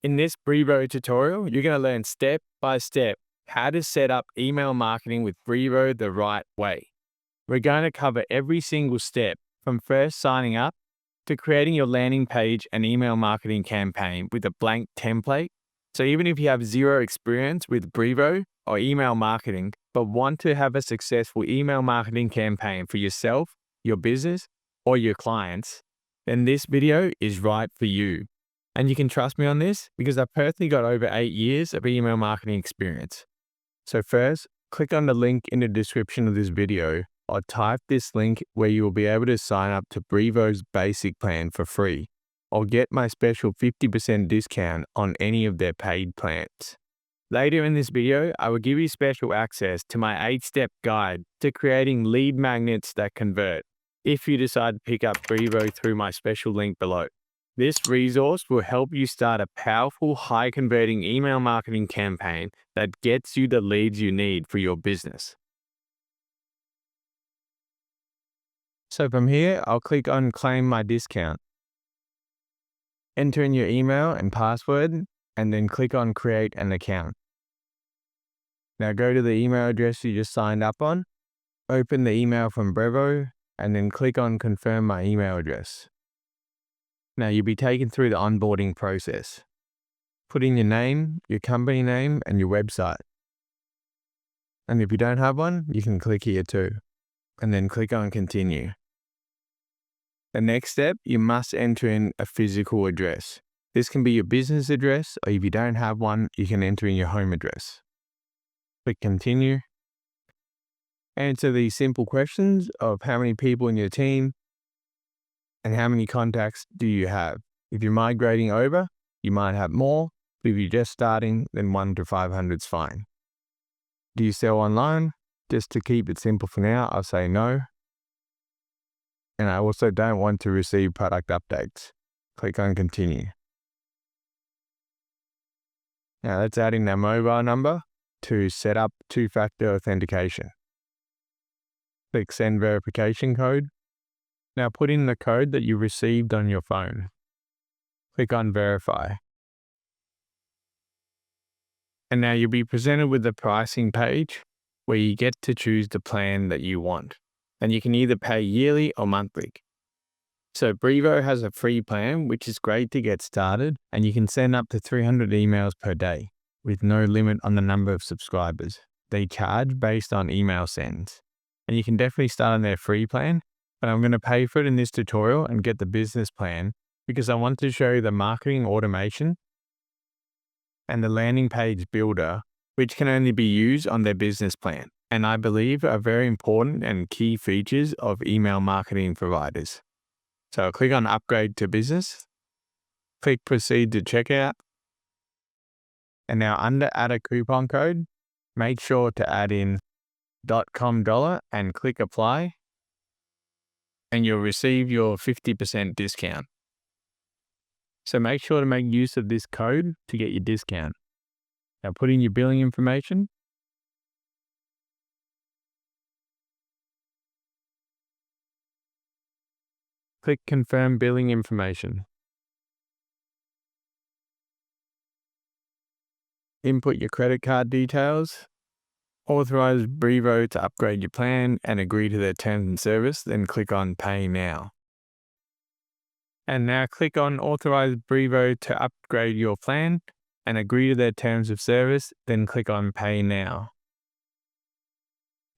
In this Brevo tutorial, you're going to learn step by step how to set up email marketing with Brevo the right way. We're going to cover every single step from first signing up to creating your landing page and email marketing campaign with a blank template. So even if you have zero experience with Brevo or email marketing, but want to have a successful email marketing campaign for yourself, your business, or your clients, then this video is right for you. And you can trust me on this because I've personally got over 8 years of email marketing experience. So first, click on the link in the description of this video or type this link where you will be able to sign up to Brevo's basic plan for free or get my special 50% discount on any of their paid plans. Later in this video, I will give you special access to my 8-step guide to creating lead magnets that convert if you decide to pick up Brevo through my special link below. This resource will help you start a powerful, high-converting email marketing campaign that gets you the leads you need for your business. So from here, I'll click on Claim My Discount. Enter in your email and password, and then click on Create an Account. Now go to the email address you just signed up on, open the email from Brevo, and then click on Confirm My Email Address. Now you'll be taken through the onboarding process. Put in your name, your company name, and your website. And if you don't have one, you can click here too, and then click on Continue. The next step, you must enter in a physical address. This can be your business address, or if you don't have one, you can enter in your home address. Click Continue. Answer these simple questions of how many people in your team and how many contacts do you have. If you're migrating over, you might have more, but if you're just starting, then 1 to 500 is fine. Do you sell online? Just to keep it simple for now, I'll say no. And I also don't want to receive product updates. Click on Continue. Now let's add in our mobile number to set up two-factor authentication. Click Send Verification Code. Now put in the code that you received on your phone. Click on Verify. And now you'll be presented with the pricing page where you get to choose the plan that you want. And you can either pay yearly or monthly. So Brevo has a free plan, which is great to get started, and you can send up to 300 emails per day with no limit on the number of subscribers. They charge based on email sends. And you can definitely start on their free plan, but I'm going to pay for it in this tutorial and get the business plan because I want to show you the marketing automation and the landing page builder, which can only be used on their business plan, and I believe are very important and key features of email marketing providers. So I'll click on Upgrade to Business, click Proceed to Checkout, and now under Add a Coupon Code, make sure to add in .com dollar and click Apply, and you'll receive your 50% discount. So make sure to make use of this code to get your discount. Now put in your billing information. Click Confirm Billing Information. Input your credit card details. Authorize Brevo to upgrade your plan and agree to their terms and service, then click on Pay Now. And now click on Authorize Brevo to upgrade your plan and agree to their terms of service, then click on Pay Now.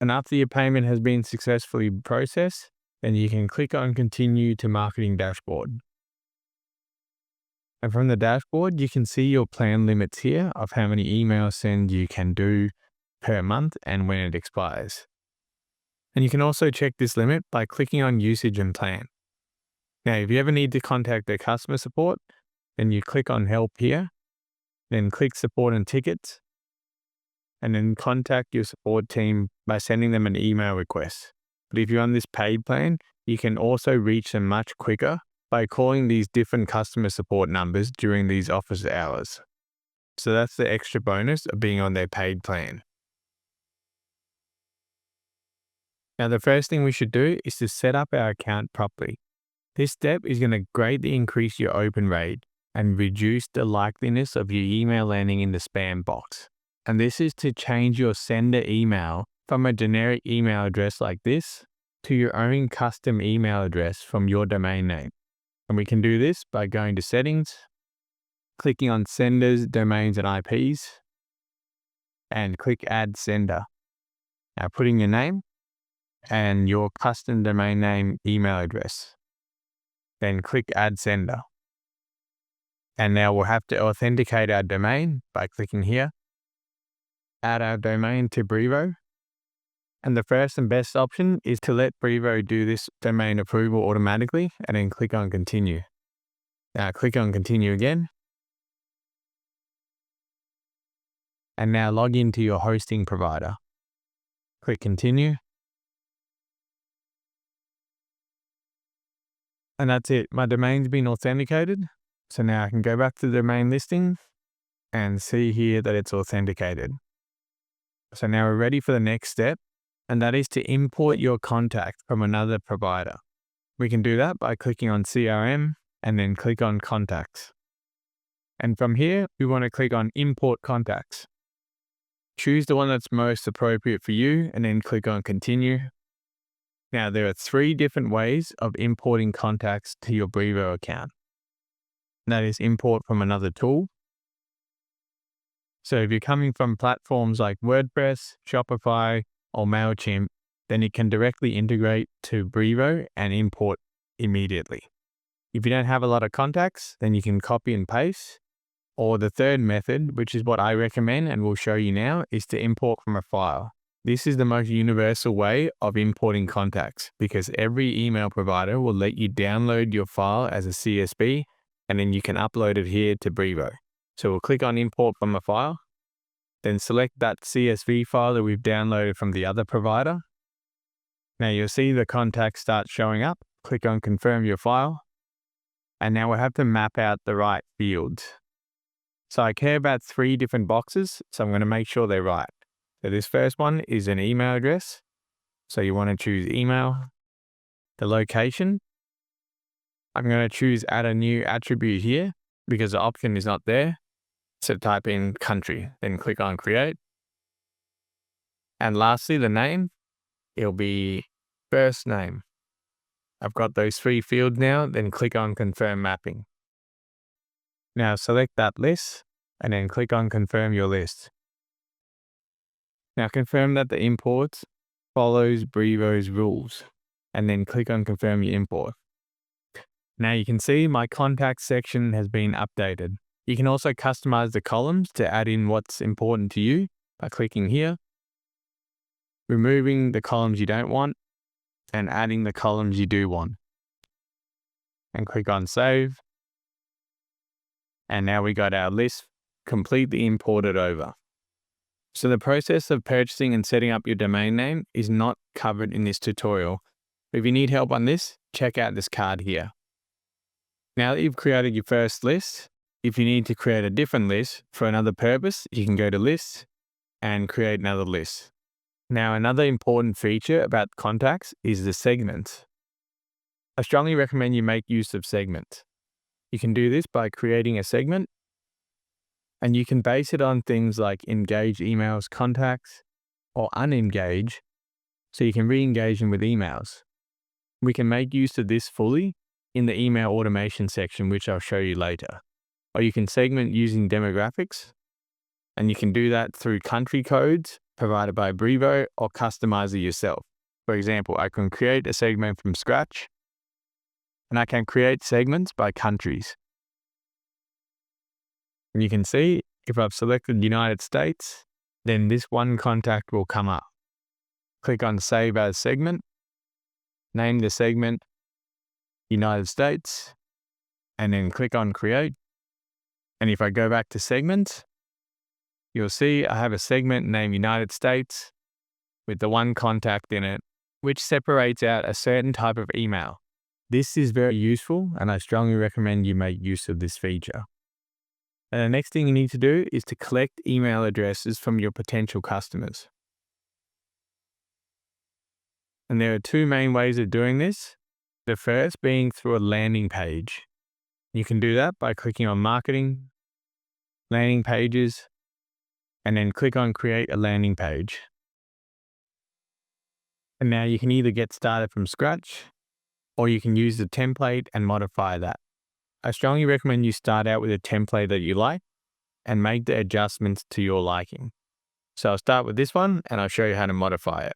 And after your payment has been successfully processed, then you can click on Continue to Marketing Dashboard. And from the dashboard, you can see your plan limits here of how many email sends you can do per month and when it expires. And you can also check this limit by clicking on Usage and Plan. Now, if you ever need to contact their customer support, then you click on Help here, then click Support and Tickets, and then contact your support team by sending them an email request. But if you're on this paid plan, you can also reach them much quicker by calling these different customer support numbers during these office hours. So that's the extra bonus of being on their paid plan. Now, the first thing we should do is to set up our account properly. This step is going to greatly increase your open rate and reduce the likeliness of your email landing in the spam box. And this is to change your sender email from a generic email address like this to your own custom email address from your domain name. And we can do this by going to Settings, clicking on Senders, Domains, and IPs, and click Add Sender. Now put in your name and your custom domain name email address. Then click Add Sender. And now we'll have to authenticate our domain by clicking here. Add our domain to Brevo. And the first and best option is to let Brevo do this domain approval automatically and then click on Continue. Now click on Continue again. And now log into your hosting provider. Click Continue. And that's it. My domain's been authenticated. So now I can go back to the domain listing and see here that it's authenticated. So now we're ready for the next step, and that is to import your contact from another provider. We can do that by clicking on CRM and then click on Contacts. And from here, we want to click on Import Contacts. Choose the one that's most appropriate for you and then click on Continue. Now there are 3 different ways of importing contacts to your Brevo account. And that is import from another tool. So if you're coming from platforms like WordPress, Shopify, or MailChimp, then you can directly integrate to Brevo and import immediately. If you don't have a lot of contacts, then you can copy and paste. Or the third method, which is what I recommend and will show you now, is to import from a file. This is the most universal way of importing contacts because every email provider will let you download your file as a CSV and then you can upload it here to Brevo. So we'll click on Import from a file, then select that CSV file that we've downloaded from the other provider. Now you'll see the contacts start showing up. Click on Confirm your file. And now we'll have to map out the right fields. So I care about 3 different boxes, so I'm going to make sure they're right. So this first one is an email address. So you want to choose email. The location. I'm going to choose add a new attribute here because the option is not there. So type in country, then click on create. And lastly, the name, it'll be first name. I've got those 3 fields now, then click on confirm mapping. Now select that list and then click on confirm your list. Now confirm that the import follows Brevo's rules and then click on confirm your import. Now you can see my contacts section has been updated. You can also customize the columns to add in what's important to you by clicking here, removing the columns you don't want, and adding the columns you do want. And click on Save. And now we got our list completely imported over. So the process of purchasing and setting up your domain name is not covered in this tutorial. If you need help on this, check out this card here. Now that you've created your first list, if you need to create a different list for another purpose, you can go to List and create another list. Now, another important feature about contacts is the segments. I strongly recommend you make use of segments. You can do this by creating a segment, and you can base it on things like engage emails, contacts, or unengage, so you can re-engage them with emails. We can make use of this fully in the email automation section, which I'll show you later. Or you can segment using demographics, and you can do that through country codes provided by Brevo or customize it yourself. For example, I can create a segment from scratch, and I can create segments by countries. And you can see if I've selected United States, then this one contact will come up. Click on Save as Segment, name the segment United States, and then click on Create. And if I go back to segments, you'll see I have a segment named United States with the one contact in it, which separates out a certain type of email. This is very useful, and I strongly recommend you make use of this feature. And the next thing you need to do is to collect email addresses from your potential customers. And there are 2 main ways of doing this. The first being through a landing page. You can do that by clicking on Marketing, Landing Pages, and then click on Create a Landing Page. And now you can either get started from scratch, or you can use the template and modify that. I strongly recommend you start out with a template that you like and make the adjustments to your liking. So I'll start with this one and I'll show you how to modify it.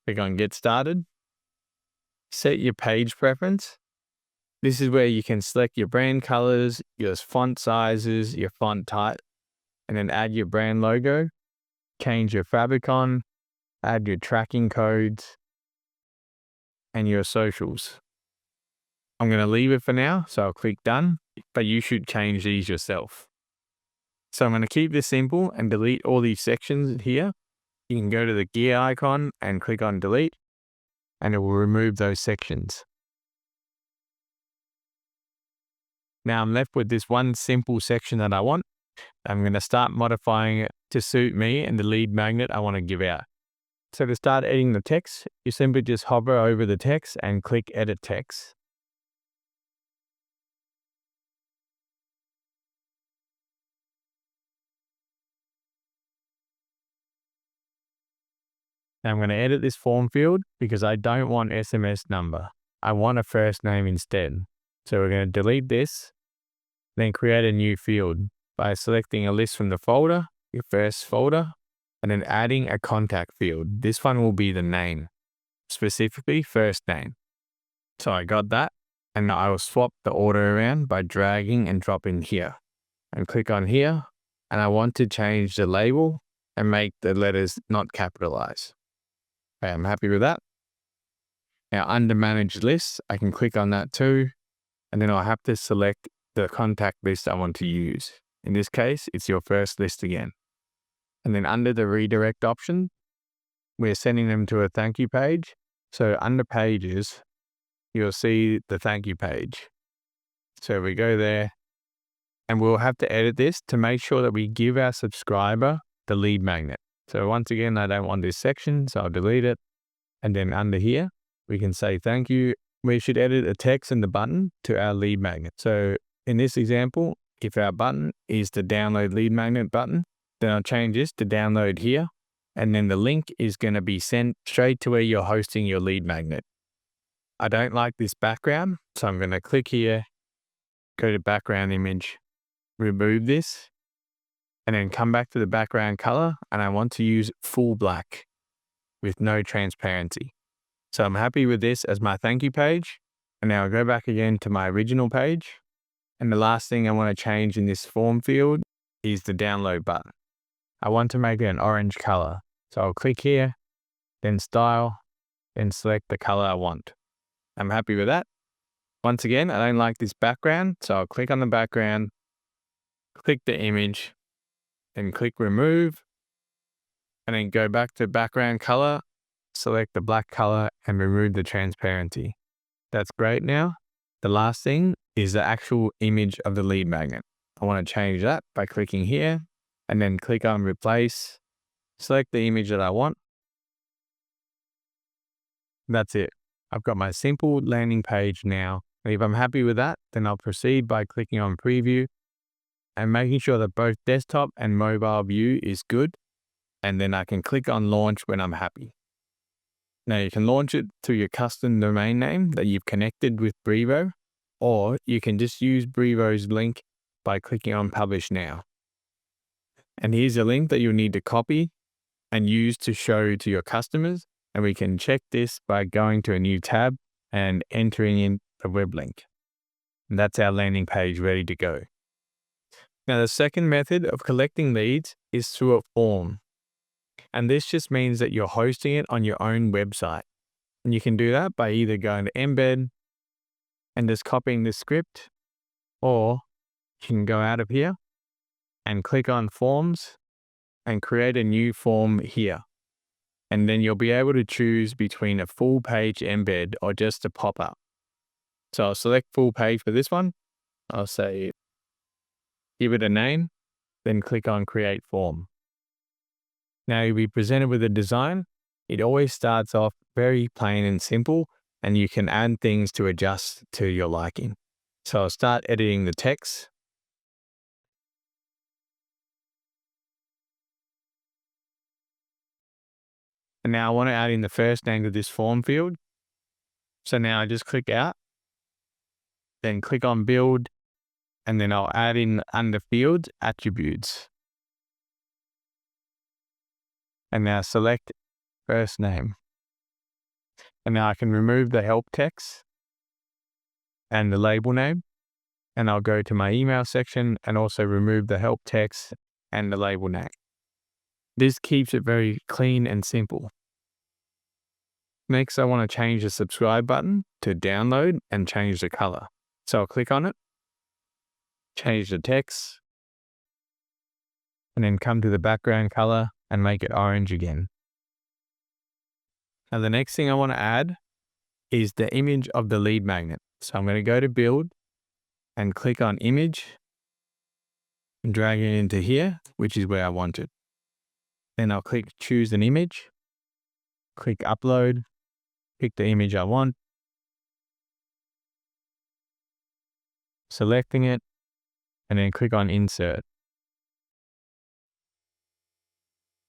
Click on Get Started. Set your page preference. This is where you can select your brand colors, your font sizes, your font type, and then add your brand logo, change your favicon, add your tracking codes, and your socials. I'm going to leave it for now, so I'll click Done, but you should change these yourself. So I'm going to keep this simple and delete all these sections here. You can go to the gear icon and click on Delete, and it will remove those sections. Now I'm left with this one simple section that I want. I'm going to start modifying it to suit me and the lead magnet I want to give out. So to start editing the text, you simply just hover over the text and click Edit Text. Now I'm going to edit this form field because I don't want SMS number. I want a first name instead. So we're going to delete this, then create a new field by selecting a list from the folder, your first folder, and then adding a contact field. This one will be the name, specifically first name. So I got that, and I will swap the order around by dragging and dropping here. And click on here, and I want to change the label and make the letters not capitalized. Okay, I'm happy with that. Now under Manage Lists, I can click on that too, and then I'll have to select the contact list I want to use. In this case, it's your first list again. And then under the redirect option, we're sending them to a thank you page. So under Pages, you'll see the thank you page. So we go there, and we'll have to edit this to make sure that we give our subscriber the lead magnet. So once again, I don't want this section, so I'll delete it. And then under here, we can say thank you. We should edit a text in the button to our lead magnet. So in this example, if our button is the download lead magnet button, then I'll change this to download here. And then the link is going to be sent straight to where you're hosting your lead magnet. I don't like this background, so I'm going to click here, go to background image, remove this, and then come back to the background color. And I want to use full black with no transparency. So I'm happy with this as my thank you page. And now I'll go back again to my original page. And the last thing I want to change in this form field is the download button. I want to make it an orange color. So I'll click here, then Style, then select the color I want. I'm happy with that. Once again, I don't like this background, so I'll click on the background, click the image, then click Remove, and then go back to background color, select the black color, and remove the transparency. That's great now. The last thing is the actual image of the lead magnet. I want to change that by clicking here, and then click on Replace, select the image that I want. That's it. I've got my simple landing page now. And if I'm happy with that, then I'll proceed by clicking on Preview and making sure that both desktop and mobile view is good. And then I can click on Launch when I'm happy. Now you can launch it through your custom domain name that you've connected with Brevo, or you can just use Brevo's link by clicking on Publish Now. And here's a link that you'll need to copy and use to show to your customers. And we can check this by going to a new tab and entering in the web link. And that's our landing page ready to go. Now the second method of collecting leads is through a form. And this just means that you're hosting it on your own website. And you can do that by either going to Embed and just copying the script, or you can go out of here and click on Forms and create a new form here. And then you'll be able to choose between a full page embed or just a pop-up. So I'll select full page for this one. I'll say, give it a name, then click on Create Form. Now you'll be presented with a design. It always starts off very plain and simple, and you can add things to adjust to your liking. So I'll start editing the text. And now I want to add in the first name to this form field. So now I just click out, then click on build, and then I'll add in under fields, attributes. And now select first name. And now I can remove the help text and the label name. And I'll go to my email section and also remove the help text and the label name. This keeps it very clean and simple. Next, I want to change the subscribe button to download and change the color. So I'll click on it, change the text, and then come to the background color and make it orange again. Now the next thing I want to add is the image of the lead magnet. So I'm going to go to build and click on image and drag it into here, which is where I want it. Then I'll click choose an image, click upload, pick the image I want, selecting it, and then click on insert.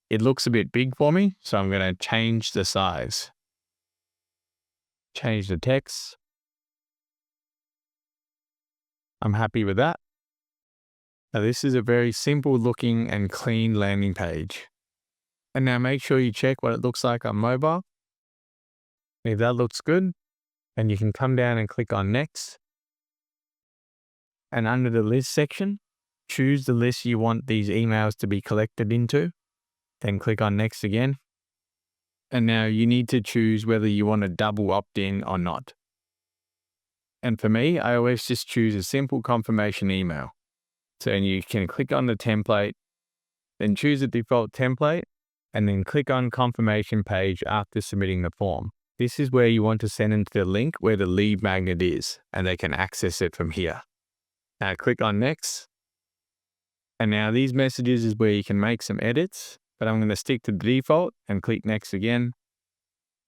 It looks a bit big for me, so I'm going to change the size. Change the text. I'm happy with that. Now this is a very simple looking and clean landing page. And now make sure you check what it looks like on mobile. If that looks good, then you can come down and click on next. And under the list section, choose the list you want these emails to be collected into. Then click on next again. And now you need to choose whether you want a double opt-in or not. And for me, I always just choose a simple confirmation email. So you can click on the template, then choose a default template, and then click on confirmation page after submitting the form. This is where you want to send them to the link where the lead magnet is, and they can access it from here. Now click on next. And now these messages is where you can make some edits, but I'm going to stick to the default and click next again.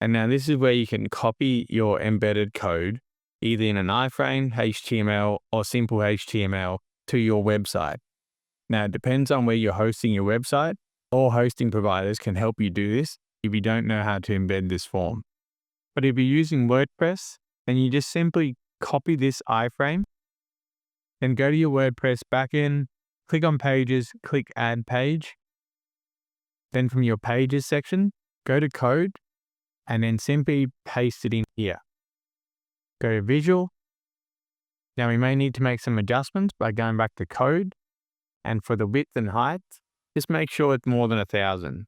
And now this is where you can copy your embedded code, either in an iframe, HTML, or simple HTML to your website. Now it depends on where you're hosting your website. All hosting providers can help you do this if you don't know how to embed this form. But if you're using WordPress, then you just simply copy this iframe, then go to your WordPress backend, click on pages, click add page. Then from your pages section, go to code, and then simply paste it in here. Go to visual. Now we may need to make some adjustments by going back to code. And for the width and height, just make sure it's more than 1000.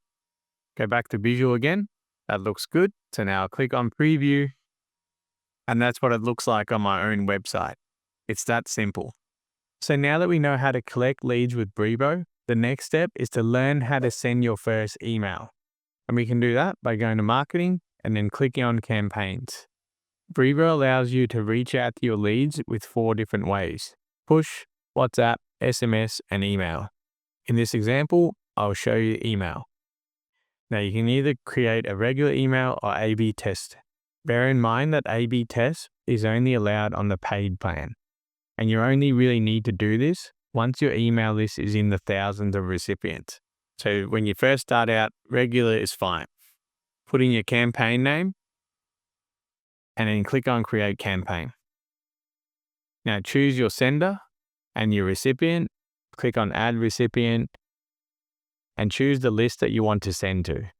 Go back to visual again. That looks good. So now I'll click on preview. And that's what it looks like on my own website. It's that simple. So now that we know how to collect leads with Brevo, the next step is to learn how to send your first email. And we can do that by going to marketing and then clicking on campaigns. Brevo allows you to reach out to your leads with 4 different ways: push, WhatsApp, SMS, and email. In this example, I'll show you email. Now you can either create a regular email or A/B test. Bear in mind that A/B test is only allowed on the paid plan. And you only really need to do this once your email list is in the thousands of recipients. So when you first start out, regular is fine. Put in your campaign name and then click on create campaign. Now choose your sender and your recipient, click on add recipient, and choose the list that you want to send to.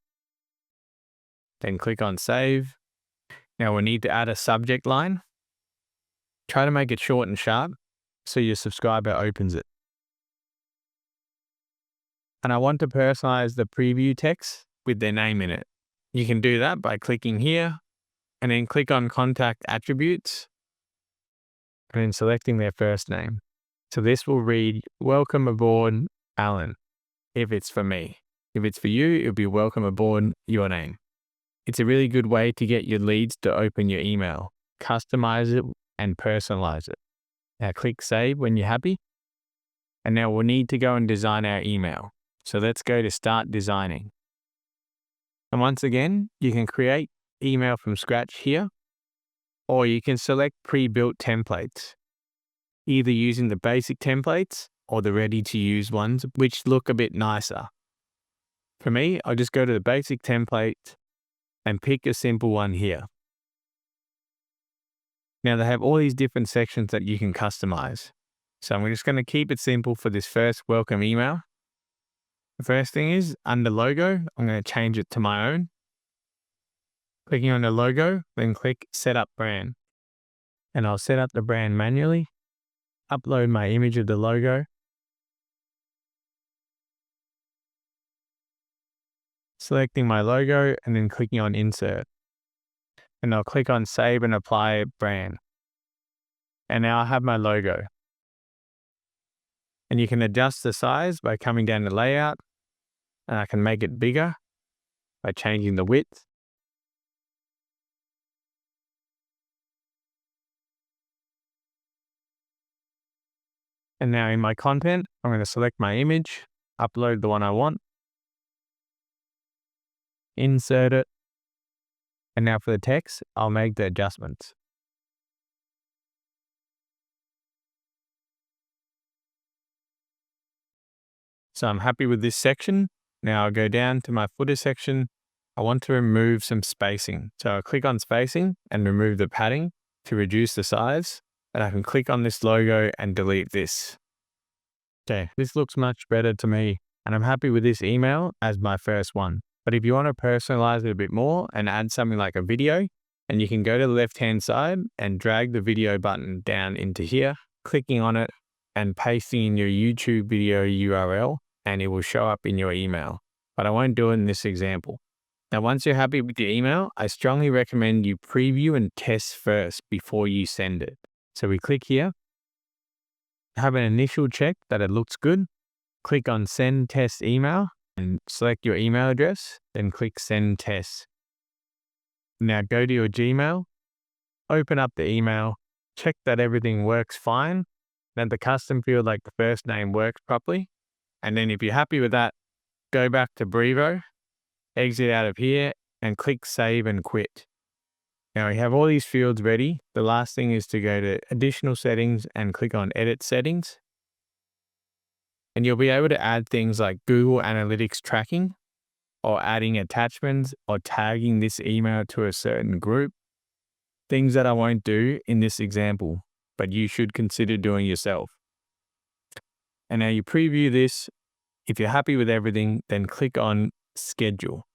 Then click on save. Now we need to add a subject line. Try to make it short and sharp so your subscriber opens it. And I want to personalize the preview text with their name in it. You can do that by clicking here and then click on contact attributes and then selecting their first name. So this will read, welcome aboard, Alan, if it's for me. If it's for you, it'll be welcome aboard, your name. It's a really good way to get your leads to open your email, customize it, and personalize it. Now click save when you're happy. And now we'll need to go and design our email. So let's go to start designing. And once again, you can create email from scratch here, or you can select pre-built templates. either using the basic templates or the ready-to-use ones, which look a bit nicer. For me, I'll just go to the basic template and pick a simple one here. Now they have all these different sections that you can customize. So I'm just going to keep it simple for this first welcome email. The first thing is under logo, I'm going to change it to my own. Clicking on the logo, then click set up brand. And I'll set up the brand manually, upload my image of the logo, selecting my logo and then clicking on insert. And I'll click on save and apply brand. And now I have my logo. And you can adjust the size by coming down to layout, and I can make it bigger by changing the width. And now in my content, I'm going to select my image, upload the one I want, insert it, and now for the text, I'll make the adjustments. So I'm happy with this section. Now I'll go down to my footer section. I want to remove some spacing. So I'll click on spacing and remove the padding to reduce the size. And I can click on this logo and delete this. Okay, this looks much better to me. And I'm happy with this email as my first one. But if you want to personalize it a bit more and add something like a video, and you can go to the left-hand side and drag the video button down into here, clicking on it and pasting in your YouTube video URL, and it will show up in your email. But I won't do it in this example. Now, once you're happy with your email, I strongly recommend you preview and test first before you send it. So we click here, have an initial check that it looks good, click on send test email and select your email address, then click send test. Now go to your Gmail, open up the email, check that everything works fine, that the custom field like the first name works properly. And then if you're happy with that, go back to Brevo, exit out of here and click save and quit. Now we have all these fields ready. The last thing is to go to additional settings and click on edit settings. And you'll be able to add things like Google Analytics tracking or adding attachments or tagging this email to a certain group. Things that I won't do in this example, but you should consider doing yourself. And now you preview this. If you're happy with everything, then click on schedule.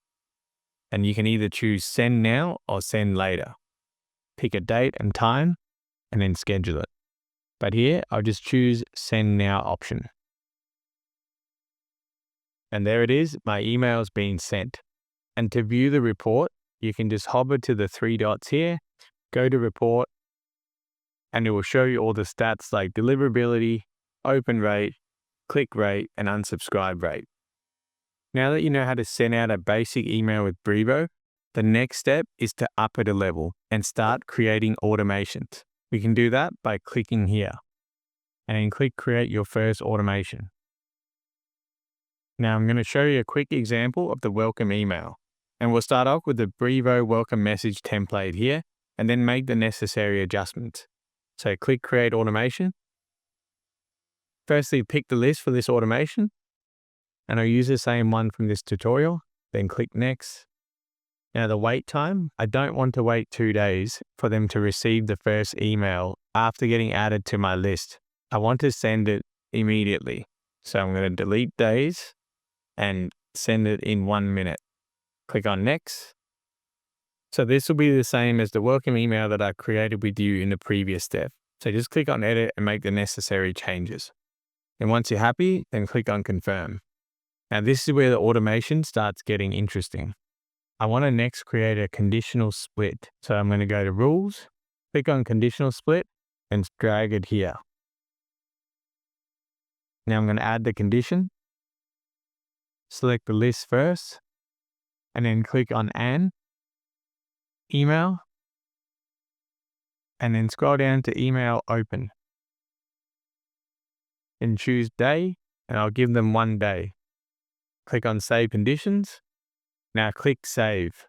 And you can either choose send now or send later. Pick a date and time and then schedule it. But here I'll just choose send now option. And there it is, my email's been sent. And to view the report, you can just hover to the 3 dots here, go to report, and it will show you all the stats like deliverability, open rate, click rate, and unsubscribe rate. Now that you know how to send out a basic email with Brevo, the next step is to up it a level and start creating automations. We can do that by clicking here and then click create your first automation. Now I'm going to show you a quick example of the welcome email. And we'll start off with the Brevo welcome message template here and then make the necessary adjustments. So click create automation. Firstly, pick the list for this automation. And I'll use the same one from this tutorial, then click next. Now the wait time, I don't want to wait 2 days for them to receive the first email after getting added to my list. I want to send it immediately. So I'm going to delete days and send it in 1 minute. Click on next. So this will be the same as the welcome email that I created with you in the previous step. So just click on edit and make the necessary changes. And once you're happy, then click on confirm. Now this is where the automation starts getting interesting. I want to next create a conditional split. So I'm going to go to rules, click on conditional split and drag it here. Now I'm going to add the condition, select the list first, and then click on an email, and then scroll down to email open. And choose day, and I'll give them 1 day. Click on save conditions. Now click save.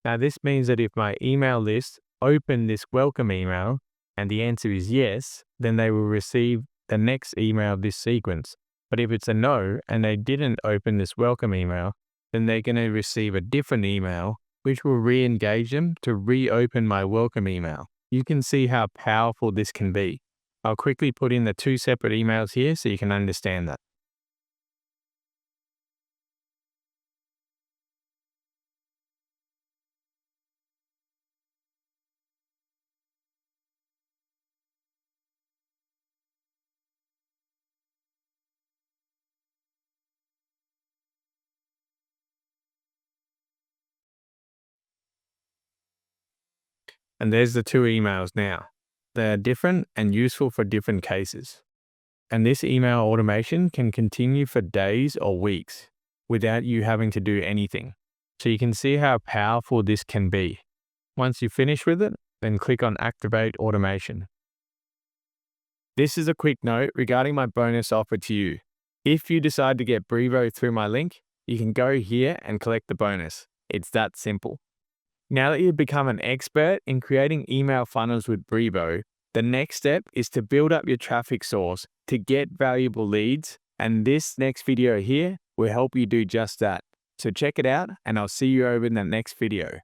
Now this means that if my email list opened this welcome email and the answer is yes, then they will receive the next email of this sequence. But if it's a no and they didn't open this welcome email, then they're going to receive a different email, which will re-engage them to reopen my welcome email. You can see how powerful this can be. I'll quickly put in the 2 separate emails here so you can understand that. And there's the 2 emails now. They are different and useful for different cases. And this email automation can continue for days or weeks without you having to do anything. So you can see how powerful this can be. Once you finish with it, then click on Activate Automation. This is a quick note regarding my bonus offer to you. If you decide to get Brevo through my link, you can go here and collect the bonus. It's that simple. Now that you've become an expert in creating email funnels with Brevo, the next step is to build up your traffic source to get valuable leads, and this next video here will help you do just that. So check it out, and I'll see you over in the next video.